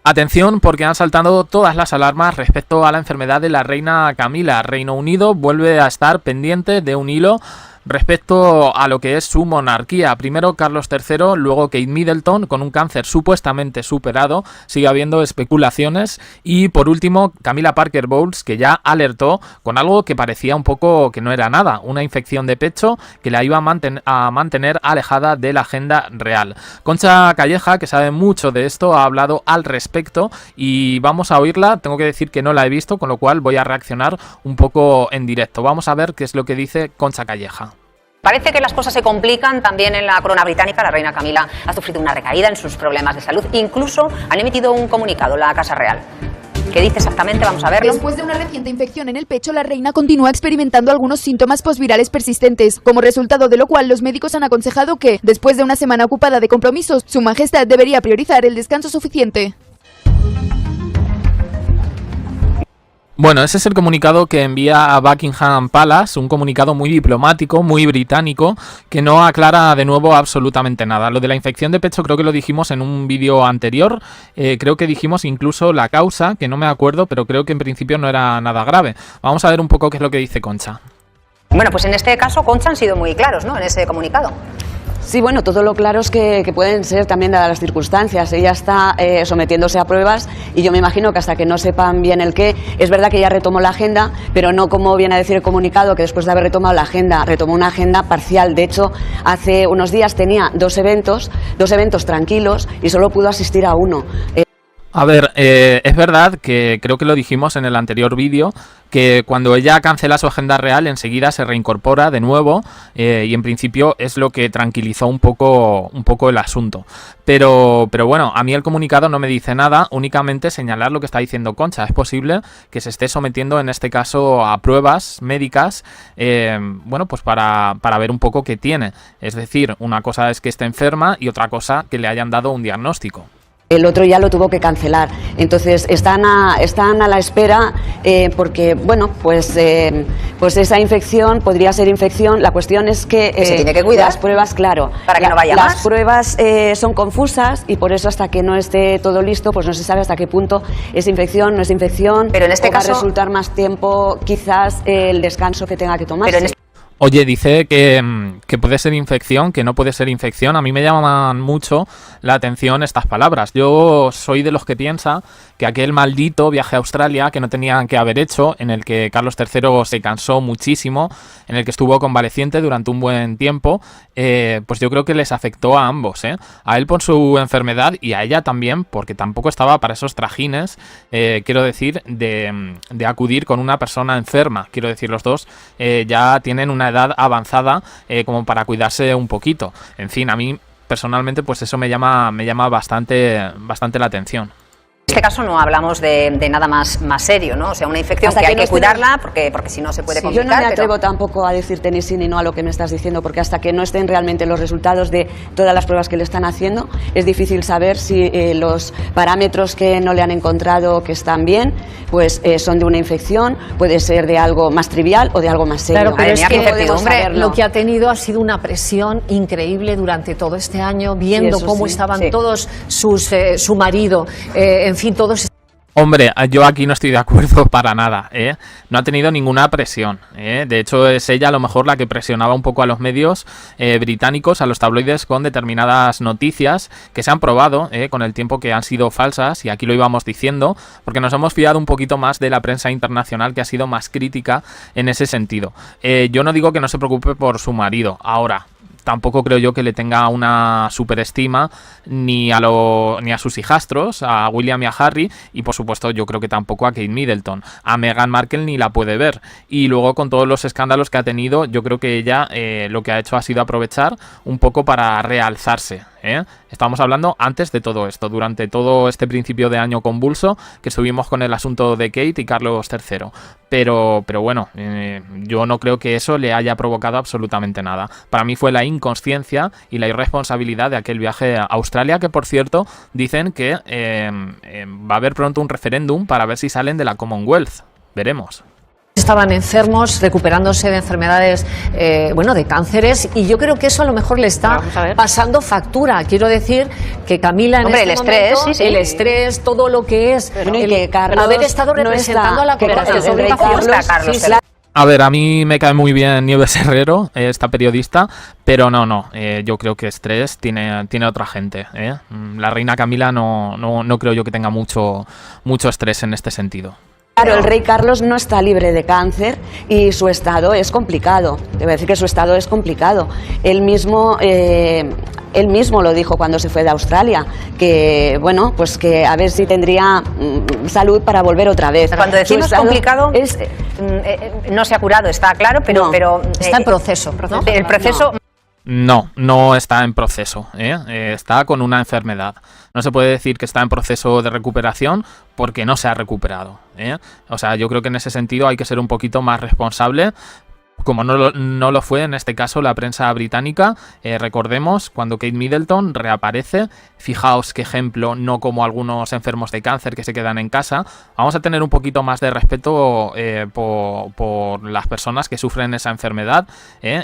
Atención, porque han saltado todas las alarmas respecto a la enfermedad de la reina Camila. Reino Unido vuelve a estar pendiente de un hilo respecto a lo que es su monarquía. Primero Carlos III, luego Kate Middleton con un cáncer supuestamente superado, sigue habiendo especulaciones, y por último Camilla Parker Bowles, que ya alertó con algo que parecía un poco que no era nada, una infección de pecho que la iba a mantener alejada de la agenda real. Concha Calleja, que sabe mucho de esto, ha hablado al respecto y vamos a oírla. Tengo que decir que no la he visto, con lo cual voy a reaccionar un poco en directo. Vamos a ver qué es lo que dice Concha Calleja. Parece que las cosas se complican también en la corona británica. La reina Camila ha sufrido una recaída en sus problemas de salud. Incluso han emitido un comunicado, la Casa Real. ¿Qué dice exactamente? Vamos a verlo. Después de una reciente infección en el pecho, la reina continúa experimentando algunos síntomas posvirales persistentes, como resultado de lo cual los médicos han aconsejado que, después de una semana ocupada de compromisos, su majestad debería priorizar el descanso suficiente. Bueno, ese es el comunicado que envía a Buckingham Palace, un comunicado muy diplomático, muy británico, que no aclara de nuevo absolutamente nada. Lo de la infección de pecho creo que lo dijimos en un vídeo anterior, creo que dijimos incluso la causa, que no me acuerdo, pero creo que en principio no era nada grave. Vamos a ver un poco qué es lo que dice Concha. Bueno, pues en este caso Concha han sido muy claros, ¿no?, en ese comunicado. Sí, bueno, todo lo claro es que pueden ser también dadas las circunstancias. Ella está sometiéndose a pruebas y yo me imagino que hasta que no sepan bien el qué, es verdad que ella retomó la agenda, pero no como viene a decir el comunicado, que después de haber retomado la agenda, retomó una agenda parcial. De hecho, hace unos días tenía dos eventos tranquilos y solo pudo asistir a uno. A ver, es verdad que creo que lo dijimos en el anterior vídeo, que cuando ella cancela su agenda real enseguida se reincorpora de nuevo, y en principio es lo que tranquilizó un poco el asunto. Pero bueno, a mí el comunicado no me dice nada, únicamente señalar lo que está diciendo Concha. Es posible que se esté sometiendo en este caso a pruebas médicas, bueno, pues para ver un poco qué tiene. Es decir, una cosa es que esté enferma y otra cosa que le hayan dado un diagnóstico. El otro ya lo tuvo que cancelar. Entonces están a la espera porque, bueno, pues esa infección podría ser infección. La cuestión es que se tiene que cuidar. Las pruebas, claro, para que no vaya las más. pruebas son confusas y por eso hasta que no esté todo listo, pues no se sabe hasta qué punto es infección, no es infección. Pero en este caso va a resultar más tiempo quizás el descanso que tenga que tomarse. Oye, dice que puede ser infección, que no puede ser infección. A mí me llaman mucho la atención estas palabras. Yo soy de los que piensa que aquel maldito viaje a Australia que no tenían que haber hecho, en el que Carlos III se cansó muchísimo, en el que estuvo convaleciente durante un buen tiempo, pues yo creo que les afectó a ambos, a él por su enfermedad y a ella también, porque tampoco estaba para esos trajines, quiero decir, de acudir con una persona enferma. Quiero decir, los dos ya tienen una edad avanzada como para cuidarse un poquito. En fin, a mí personalmente pues eso me llama bastante la atención. En este caso no hablamos de nada más serio, ¿no? O sea, una infección que hay que cuidarla porque si no se puede complicar. Yo no me atrevo tampoco a decirte ni sí ni no a lo que me estás diciendo, porque hasta que no estén realmente los resultados de todas las pruebas que le están haciendo, es difícil saber si los parámetros que no le han encontrado que están bien, pues son de una infección, puede ser de algo más trivial o de algo más serio. Claro, pero es que lo que ha tenido ha sido una presión increíble durante todo este año, viendo cómo estaban todos su marido, en fin, todos. Hombre, yo aquí no estoy de acuerdo para nada, No ha tenido ninguna presión, De hecho, es ella a lo mejor la que presionaba un poco a los medios británicos, a los tabloides, con determinadas noticias que se han probado, con el tiempo, que han sido falsas, y aquí lo íbamos diciendo, porque nos hemos fiado un poquito más de la prensa internacional, que ha sido más crítica en ese sentido. Yo no digo que no se preocupe por su marido, ahora tampoco creo yo que le tenga una superestima ni a sus hijastros, a William y a Harry, y por supuesto yo creo que tampoco a Kate Middleton. A Meghan Markle ni la puede ver. Y luego, con todos los escándalos que ha tenido, yo creo que ella lo que ha hecho ha sido aprovechar un poco para realzarse. Estamos hablando antes de todo esto, durante todo este principio de año convulso que estuvimos con el asunto de Kate y Carlos III. Pero bueno, yo no creo que eso le haya provocado absolutamente nada. Para mí fue la inconsciencia y la irresponsabilidad de aquel viaje a Australia, que por cierto dicen que va a haber pronto un referéndum para ver si salen de la Commonwealth. Veremos. estaban enfermos, recuperándose de enfermedades, de cánceres, y yo creo que eso a lo mejor le está pasando factura. Quiero decir que Camila en el estrés, momento, el estrés, todo lo que es haber estado representando a la cooperación. A ver, a mí me cae muy bien Nieves Herrero, esta periodista, pero no, yo creo que estrés tiene otra gente. La reina Camila no creo yo que tenga mucho estrés en este sentido. Claro, el rey Carlos no está libre de cáncer y su estado es complicado. Te voy a decir que su estado es complicado. Él mismo lo dijo cuando se fue de Australia, que pues que a ver si tendría salud para volver otra vez. Cuando decimos complicado, no se ha curado, está claro, pero está en proceso, ¿no? El proceso... No está en proceso, está con una enfermedad. No se puede decir que está en proceso de recuperación porque no se ha recuperado. O sea, yo creo que en ese sentido hay que ser un poquito más responsable, como no lo fue en este caso la prensa británica. Recordemos cuando Kate Middleton reaparece, fijaos qué ejemplo, no como algunos enfermos de cáncer que se quedan en casa. Vamos a tener un poquito más de respeto por las personas que sufren esa enfermedad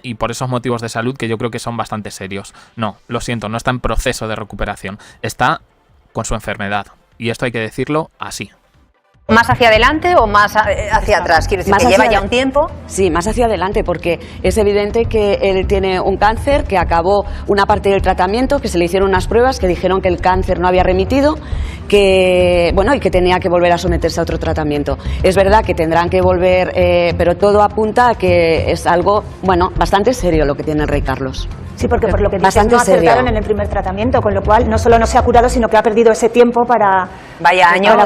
y por esos motivos de salud que yo creo que son bastante serios. No, lo siento, no está en proceso de recuperación, está con su enfermedad, y esto hay que decirlo así. ¿Más hacia adelante o más hacia atrás? Quiero decir, que lleva ya un tiempo. Sí, más hacia adelante, porque es evidente que él tiene un cáncer, que acabó una parte del tratamiento, que se le hicieron unas pruebas que dijeron que el cáncer no había remitido, y que tenía que volver a someterse a otro tratamiento. Es verdad que tendrán que volver, pero todo apunta a que es algo, bastante serio lo que tiene el rey Carlos. Sí, porque por lo que dices, no acertaron en el primer tratamiento, con lo cual no solo no se ha curado, sino que ha perdido ese tiempo para... Vaya año...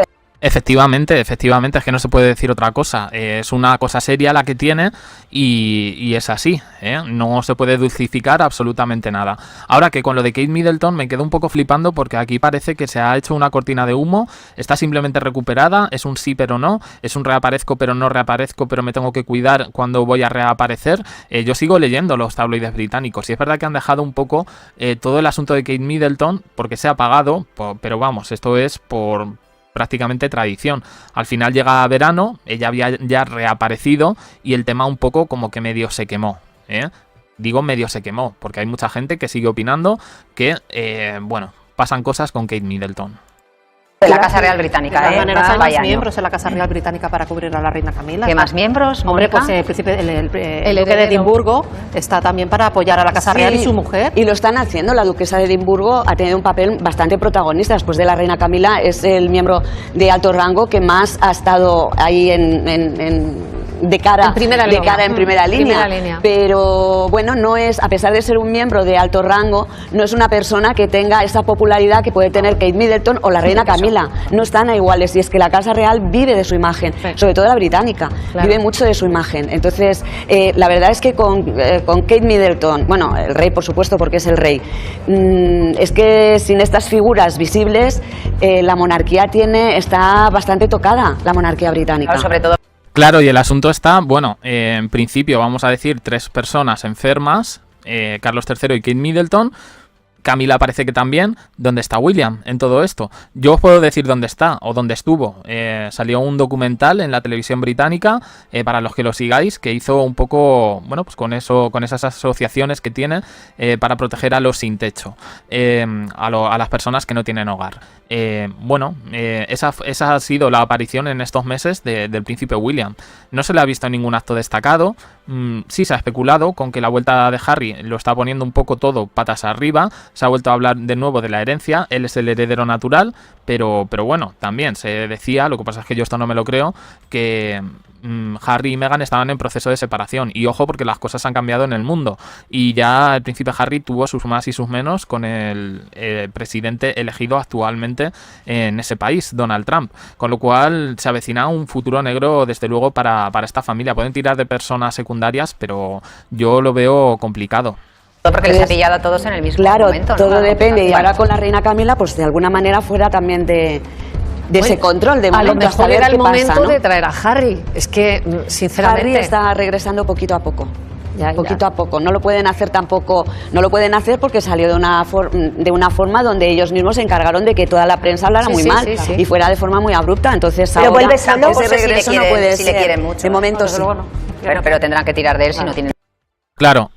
Efectivamente, es que no se puede decir otra cosa. Es una cosa seria la que tiene y es así, no se puede dulcificar absolutamente nada. Ahora que con lo de Kate Middleton me quedo un poco flipando porque aquí parece que se ha hecho una cortina de humo, está simplemente recuperada, es un sí pero no, es un reaparezco pero no reaparezco, pero me tengo que cuidar cuando voy a reaparecer. Yo sigo leyendo los tabloides británicos y es verdad que han dejado un poco todo el asunto de Kate Middleton porque se ha apagado, pero vamos, esto es por prácticamente tradición. Al final llega verano, ella había ya reaparecido y el tema un poco como que medio se quemó. Digo medio se quemó, porque hay mucha gente que sigue opinando que, pasan cosas con Kate Middleton. De la Casa Real Británica, de todas maneras, hay más miembros en la Casa Real Británica para cubrir a la reina Camila. ¿Qué más miembros? Hombre, pues el príncipe, el duque de Edimburgo está también para apoyar a la Casa Real y su mujer. Y lo están haciendo. La duquesa de Edimburgo ha tenido un papel bastante protagonista. Después de la reina Camila, es el miembro de alto rango que más ha estado ahí de cara en primera línea. Pero no es, a pesar de ser un miembro de alto rango, no es una persona que tenga esa popularidad que puede tener Kate Middleton o la reina Camila. No están a iguales, y es que la Casa Real vive de su imagen, sobre todo la británica, vive mucho de su imagen. Entonces, la verdad es que con Kate Middleton, el rey por supuesto porque es el rey, es que sin estas figuras visibles la monarquía está bastante tocada, la monarquía británica. Claro, sobre todo. Claro, y el asunto está, en principio vamos a decir 3 personas enfermas, Carlos III y Kate Middleton. Camila parece que también. ¿Dónde está William en todo esto? Yo os puedo decir dónde está o dónde estuvo. Salió un documental en la televisión británica, para los que lo sigáis, que hizo un poco, con esas asociaciones que tiene para proteger a los sin techo, a las personas que no tienen hogar. Esa ha sido la aparición en estos meses del príncipe William. No se le ha visto en ningún acto destacado. Sí se ha especulado con que la vuelta de Harry lo está poniendo un poco todo patas arriba. Se ha vuelto a hablar de nuevo de la herencia. Él es el heredero natural, pero también se decía, lo que pasa es que yo esto no me lo creo, que Harry y Meghan estaban en proceso de separación. Y ojo, porque las cosas han cambiado en el mundo. Y ya el príncipe Harry tuvo sus más y sus menos con el presidente elegido actualmente en ese país, Donald Trump. Con lo cual se avecina un futuro negro, desde luego, para esta familia. Pueden tirar de personas secundarias, pero yo lo veo complicado. Porque les ha pillado a todos en el mismo momento. Claro, todo depende. Y ahora con la reina Camila, pues de alguna manera fuera también de ese control de momento. A lo mejor era el momento de traer a Harry. Es que, sinceramente... Harry está regresando poquito a poco. poquito a poco. No lo pueden hacer tampoco, no lo pueden hacer porque salió de una forma donde ellos mismos se encargaron de que toda la prensa hablara muy mal y fuera de forma muy abrupta. Entonces pero ahora vuelve solo, ese regreso no puede ser. Le quieren mucho. De momento sí. Pero tendrán que tirar de él si no tienen. Claro,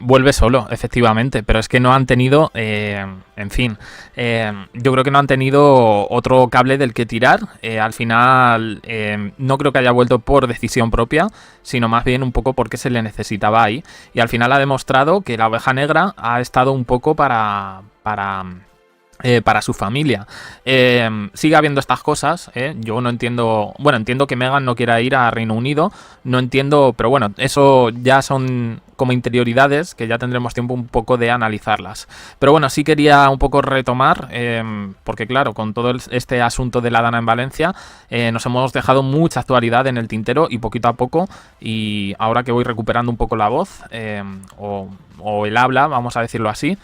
vuelve solo, efectivamente, pero es que no han tenido, en fin, yo creo que no han tenido otro cable del que tirar. Al final, no creo que haya vuelto por decisión propia, sino más bien un poco porque se le necesitaba ahí. Y al final ha demostrado que la oveja negra ha estado un poco para su familia. Sigue habiendo estas cosas, yo no entiendo, bueno, entiendo que Meghan no quiera ir a Reino Unido, no entiendo, pero bueno, eso ya son como interioridades que ya tendremos tiempo un poco de analizarlas. Pero bueno, sí quería un poco retomar, porque claro, con todo este asunto de la Dana en Valencia, nos hemos dejado mucha actualidad en el tintero y poquito a poco, y ahora que voy recuperando un poco la voz, o el habla, vamos a decirlo así,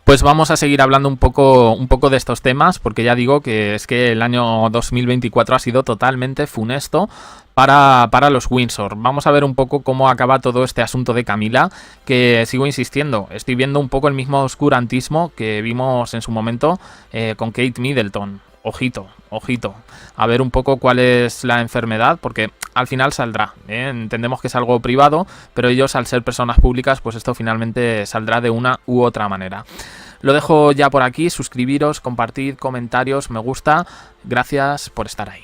pues vamos a seguir hablando un poco de estos temas, porque ya digo que es que el año 2024 ha sido totalmente funesto para los Windsor. Vamos a ver un poco cómo acaba todo este asunto de Camila, que sigo insistiendo, estoy viendo un poco el mismo oscurantismo que vimos en su momento con Kate Middleton. Ojito, a ver un poco cuál es la enfermedad, porque al final saldrá, entendemos que es algo privado, pero ellos al ser personas públicas, pues esto finalmente saldrá de una u otra manera. Lo dejo ya por aquí, suscribiros, compartid, comentarios, me gusta, gracias por estar ahí.